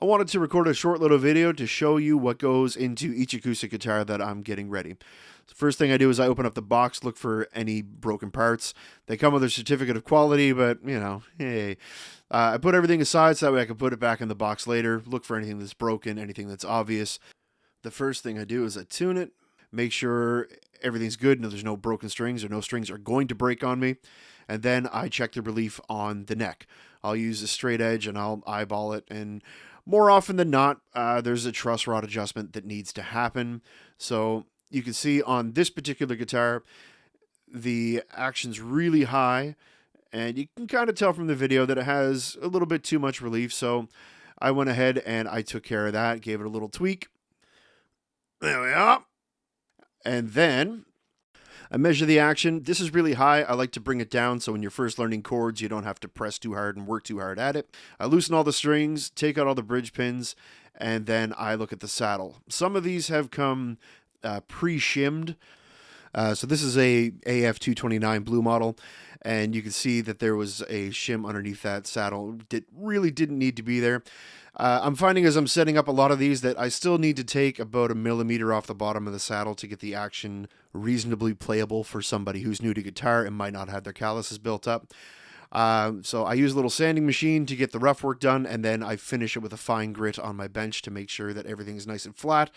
I wanted to record a short little video to show you what goes into each acoustic guitar that I'm getting ready. The first thing I do is I open up the box, look for any broken parts. They come with a certificate of quality, but, you know, hey. I put everything aside so that way I can put it back in the box later, look for anything that's broken, anything that's obvious. The first thing I do is I tune it, make sure everything's good and there's no broken strings or no strings are going to break on me. And then I check the relief on the neck. I'll use a straight edge and I'll eyeball it, and more often than not, there's a truss rod adjustment that needs to happen. So you can see on this particular guitar, the action's really high, and you can kind of tell from the video that it has a little bit too much relief. So I went ahead and I took care of that, gave it a little tweak. There we are. And then I measure the action. This is really high. I like to bring it down so when you're first learning chords, you don't have to press too hard and work too hard at it. I loosen all the strings, take out all the bridge pins, and then I look at the saddle. Some of these have come pre-shimmed. So this is a AF229 blue model, and you can see that there was a shim underneath that saddle that really didn't need to be there. I'm finding as I'm setting up a lot of these that I still need to take about 1 millimeter off the bottom of the saddle to get the action reasonably playable for somebody who's new to guitar and might not have their calluses built up. So I use a little sanding machine to get the rough work done, and then I finish it with a fine grit on my bench to make sure that everything's nice and flat.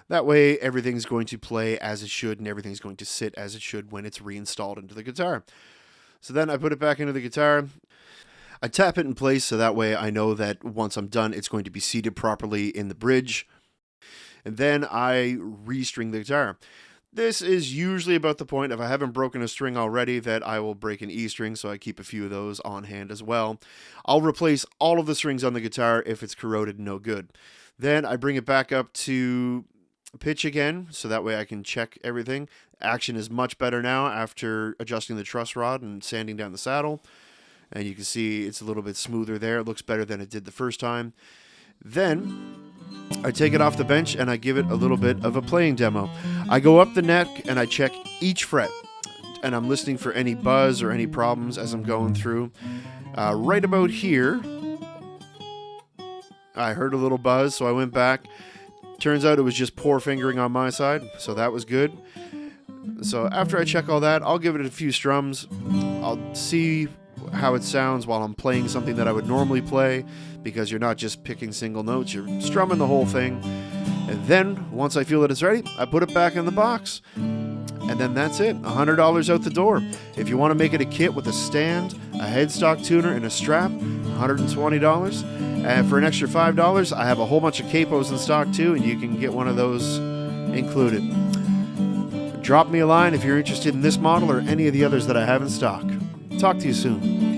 That way everything's going to play as it should and everything's going to sit as it should when it's reinstalled into the guitar. So then I put it back into the guitar. I tap it in place so that way I know that once I'm done, it's going to be seated properly in the bridge. And then I restring the guitar. This is usually about the point, if I haven't broken a string already, that I will break an E string, so I keep a few of those on hand as well. I'll replace all of the strings on the guitar if it's corroded and no good. Then I bring it back up to pitch again, so that way I can check everything. Action is much better now after adjusting the truss rod and sanding down the saddle. And you can see it's a little bit smoother there. It looks better than it did the first time. Then I take it off the bench and I give it a little bit of a playing demo. I go up the neck and I check each fret. And I'm listening for any buzz or any problems as I'm going through. Right about here, I heard a little buzz, so I went back. Turns out it was just poor fingering on my side, so that was good. So after I check all that, I'll give it a few strums. I'll see how it sounds while I'm playing something that I would normally play, because you're not just picking single notes, you're strumming the whole thing. And then, once I feel that it's ready, I put it back in the box. And then that's it, $100 out the door. If you want to make it a kit with a stand, a headstock tuner, and a strap, $120. And for an extra $5, I have a whole bunch of capos in stock too, and you can get one of those included. Drop me a line if you're interested in this model or any of the others that I have in stock. Talk to you soon.